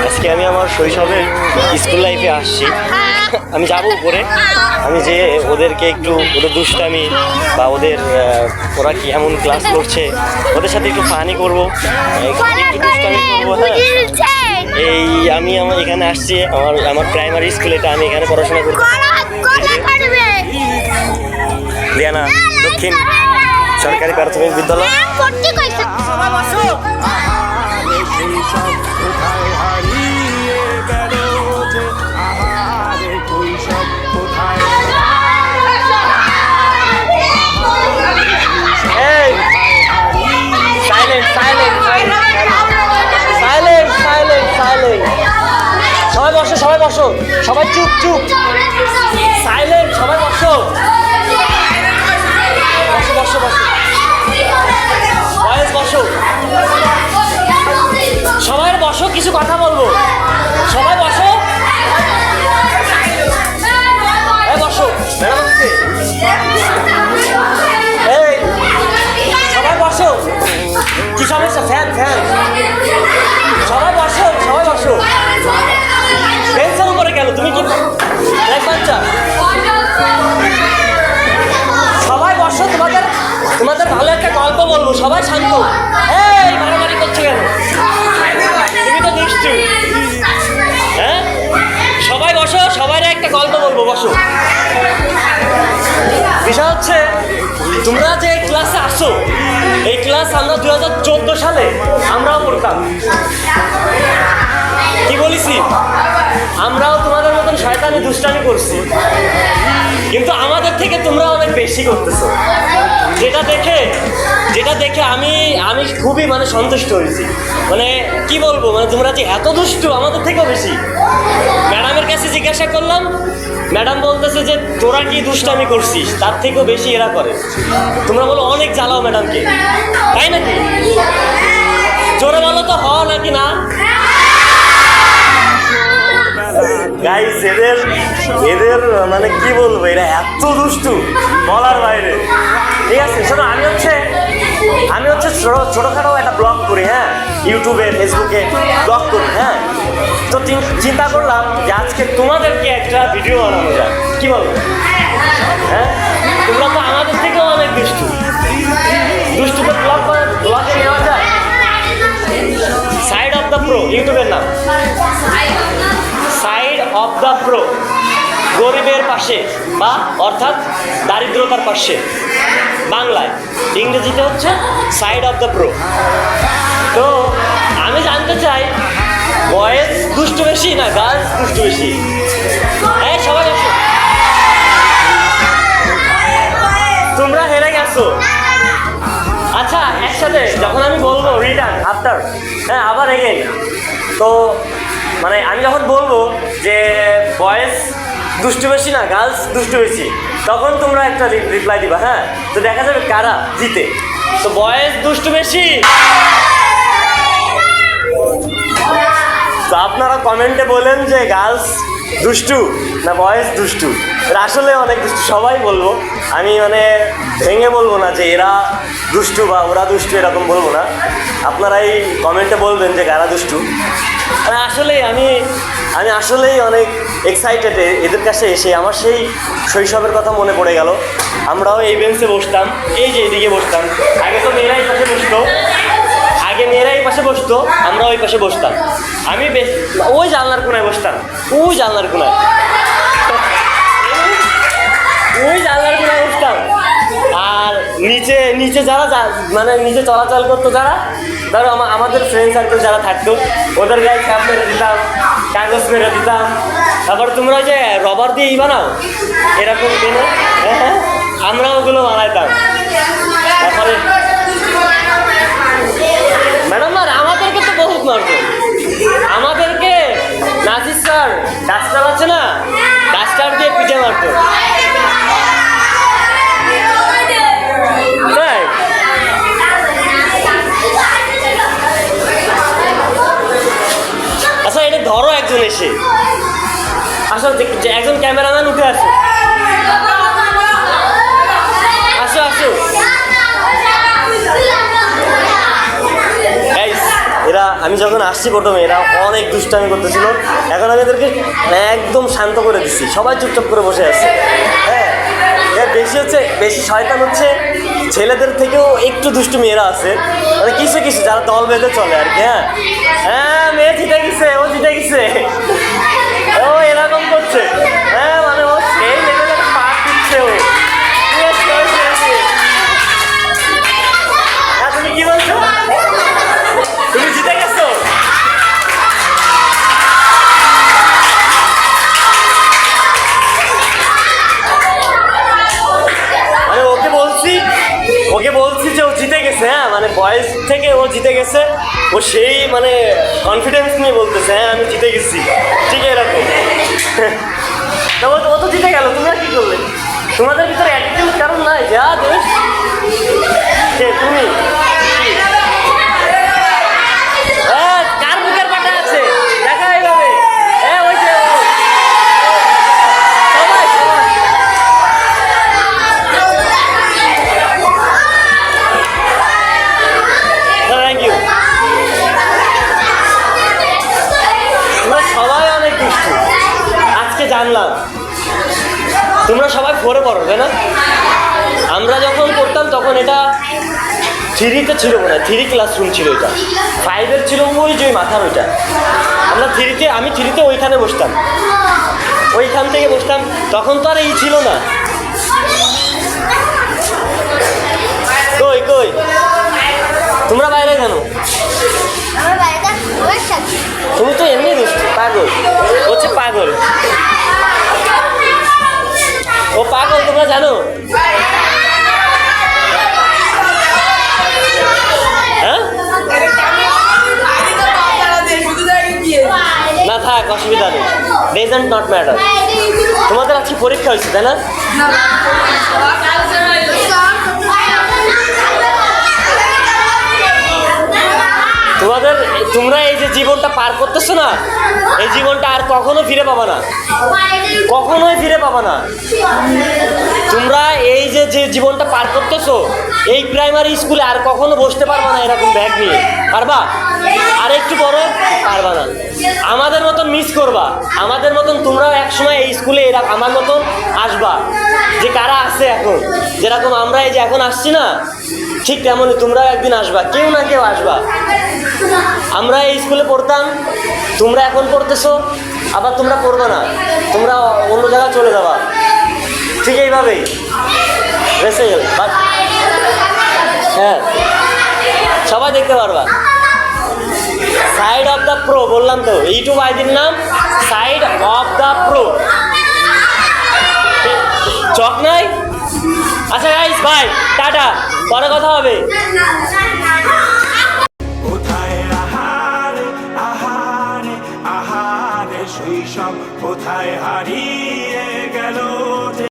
আজকে আমি আমার শৈশবের স্কুল লাইফে আসছি। আমি যাবো উপরে, আমি যে ওদেরকে একটু ওদের দুষ্টামি বা ওরা কি এমন ক্লাস করছে ওদের সাথে একটু ফানি করবো, একটু দুষ্টামি করবো। হ্যাঁ, এই আমি এখানে আসছি আমার প্রাইমারি স্কুল, এটা আমি এখানে পড়াশোনা করবো। লিয়ানা দক্ষিণ সরকারি প্রাথমিক বিদ্যালয়। সবাই বসো, সবাই বসো, সবাই চুপ চুপ, সাইলেন্ট, সবাই বসো, বসো বসো বসো, বয়েস বসো, সবাই বসো, কিছু কথা বলবো, সবাই বসো, বসো, এই সবাই বসো, কি সমস্যা? ফ্যান ফ্যান, সবাই বসো, সবাই বসো। বেঞ্চের উপরে গেল, তুমি কি এক বাচ্চা? সবাই বসো, তোমাদের ভালো একটা গল্প বলবো, সবাই শান্ত। এই মারামারি করছো কেন? তুমি তো দুষ্টু। হ্যাঁ, সবাই বসো, সবাই একটা গল্প বলবো, বসো। বিষয় হচ্ছে তোমরা যে ক্লাসে আসো, এই ক্লাস আমরা 2014 সালে আমরাও পড়তাম। কি বলেছি? আমরাও তোমাদের মতন শয়তানি দুষ্টামি করছি, কিন্তু আমাদের থেকে তোমরা অনেক বেশি করতেছো। যেটা দেখে আমি খুবই সন্তুষ্ট হয়েছি। কি বলবো, তোমরা যে এত দুষ্টু, আমাদের থেকেও বেশি। ম্যাডামের কাছে জিজ্ঞাসা করলাম, ম্যাডাম বলতেছে যে তোরা কি দুষ্টামি করছিস, তার থেকেও বেশি এরা করে। তোমরা বলো অনেক জ্বালাও ম্যাডামকে, তাই নাকি? জোরে বলো তো, হয় নাকি না? গাইস, এদের কি বলবো, এরা এত দুষ্টু বলার বাইরে। ঠিক আছে, শোনো, আমি হচ্ছে ছোটখাটো একটা ব্লগ করি। হ্যাঁ, ইউটিউবে ফেসবুকে ব্লগ করি। হ্যাঁ, তো চিন্তা করলাম যে আজকে তোমাদেরকে একটা ভিডিও বানানো যায়, কি বলো? হ্যাঁ, তোমরা তো আমাদের থেকেও অনেক দুষ্টুদের ব্লগে নেওয়া যায়। সাইড অফ দ্য প্রো ইউটিউবের নাম, সাইড অফ দ্য প্রো, গরিবের পাশে বা অর্থাৎ দারিদ্রতার পাশে বাংলায়, ইংরেজিতে হচ্ছে সাইড অফ দ্য প্রো। তো আমি জানতে চাই, বয়েজ দুষ্টু বেশি না গার্লস দুষ্টু বেশি? হ্যাঁ, সবাই আসো। তোমরা হেরে গেছো। আচ্ছা, একসাথে যখন আমি বলবো রিটার্ন আফটার, হ্যাঁ, আবার এগেইন, তো আমি যখন বলবো যে বয়েজ দুষ্টু বেশি না গার্লস দুষ্টু বেশি, তখন তোমরা একটা রিপ্লাই দিবা। হ্যাঁ, তো দেখা যাবে কারা জিতে। তো বয়েজ দুষ্টু বেশি, তো আপনারা কমেন্টে বলেন যে গার্লস দুষ্টু না বয়েজ দুষ্টু। আসলে অনেক দুষ্টু, সবাই বলবো। আমি ভেঙে বলবো না যে এরা দুষ্টু বা ওরা দুষ্টু, এরকম বলবো না। আপনারাই কমেন্টে বলবেন যে কারা দুষ্টু। আসলেই আমি আসলেই অনেক এক্সাইটেড এদের কাছে এসে। আমার সেই শৈশবের কথা মনে পড়ে গেল। আমরাও এই বেঞ্চে বসতাম, এই যে এদিকে বসতাম। আগে তো মেয়েরাই পাশে বসতো, আমরা ওই পাশে বসতাম। আমি ওই জানলার কোনায় বসতাম, ওই জানলার কোনায় বসতাম। আর নিচে যারা নিচে চলাচল করতো, যারা ধরো আমাদের ফ্রেন্ড সার্কেল যারা থাকতো, ওদের গায়ে ছাপ মেরে দিতাম, কাগজ মেরে দিতাম। তারপর তোমরা যে রবার দিয়ে বানাও এরকম কেনে, হ্যাঁ, আমরা ওগুলো বানাইতাম। তারপরে ম্যাডাম আমাদেরকে তো বহুত মারতো। আমাদেরকে নাজির স্যার ডাস্টার আছে না, ডাস্টার দিয়ে পিঠে মারতো। আচ্ছা, এটা ধরো একজন এসে, আসলে একজন ক্যামেরাম্যান উঠে আসে, আসো আসো। আমি যখন আসছি প্রথমে এরা অনেক দুষ্টামি করতেছিল, এখন আমি এদেরকে একদম শান্ত করে দিচ্ছি, সবাই চুপচাপ করে বসে আছে। হ্যাঁ, এর বেশি শয়তান হচ্ছে ছেলেদের থেকেও একটু দুষ্টু মেয়েরা আছে, মানে কিছু কিছু যারা দল বেঁধে চলে আর কি। হ্যাঁ হ্যাঁ, মেয়ে জিতে গেছে, ও জিতে গেছে, ও এরকম করছে। হ্যাঁ, মানে ও সেই লেভেলে পাঠ দিচ্ছে ও। হ্যাঁ, তুমি কি বলছো? তুমি জিতে গেছো? মানে ওকে বলছি যে ও জিতে গেছে। হ্যাঁ, মানে বয়েজ থেকে ও জিতে গেছে, ও সেই মানে কনফিডেন্স নিয়ে বলতেছে হ্যাঁ আমি জিতে গেছি, ঠিক এরকম। তো ও তো জিতে গেল, তুমি আর কি করলে? তোমাদের ভিতরে অ্যাটিটিউড কারণ নাই, যা দোষ তুমি। কার বুকের পাটা আছে দেখা এইভাবে। হ্যাঁ, ওই যে সবাই থ্যাংক ইউ। তোমরা সবাই অনেক দুষ্টু, আজকে জানলাম। তোমরা সবাই ফোরে পড়ো তাই না? আমরা যখন পড়তাম তখন এটা 3-তে ছিল মনে হয়, 3 ক্লাসরুম ছিল, এটা 5-এর ছিল ওই যে মাথার ওইটা। আমরা আমি 3-তে ওইখানে বসতাম, ওইখান থেকে বসতাম, তখন তো আর এই ছিল না। কই তোমরা বাইরে কেন? তুমি তো এমনি দুষ্টু, পাগল হচ্ছে পাগল, ও পাগল, তোমরা জানো? হ্যাঁ, না থাক, অসুবিধা নেই, ডাজন্ট নট ম্যাটার। তোমাদের আজকে পরীক্ষা হয়েছে তাই না? তোমরা এই যে জীবনটা পার করতেছো না, এই জীবনটা আর কখনো ফিরে পাবা না, কখনোই ফিরে পাবা না। তোমরা এই যে জীবনটা পার করতেছো, এই প্রাইমারি স্কুলে আর কখনো বসতে পারবা না এরকম ব্যাগ নিয়ে, পারবা? আর একটু বড় পারবা না। আমাদের মতন মিস করবা, আমাদের মতন তোমরাও একসময় এই স্কুলে এরা আমার মতন আসবা, যে কারা আছে এখন, যেরকম আমরা এই যে এখন আসছি না, ঠিক তেমনই তোমরাও একদিন আসবা, কেউ না কেউ আসবা। আমরা এই স্কুলে পড়তাম, তোমরা এখন পড়তেছো, আবার তোমরা পড়বে না, তোমরা অন্য জায়গায় চলে যাবা, ঠিক এইভাবেই বেঁচে গেল। হ্যাঁ, সবাই দেখতে পারবা। সাইড অফ দ্য প্রো বললাম তো, ইউটিউব আইডির নাম সাইড অফ দ্য প্রো। চক নাই? আচ্ছা গাইস, বাই, টাটা, পরে কথা হবে। শৈশব কোথায় হারিয়ে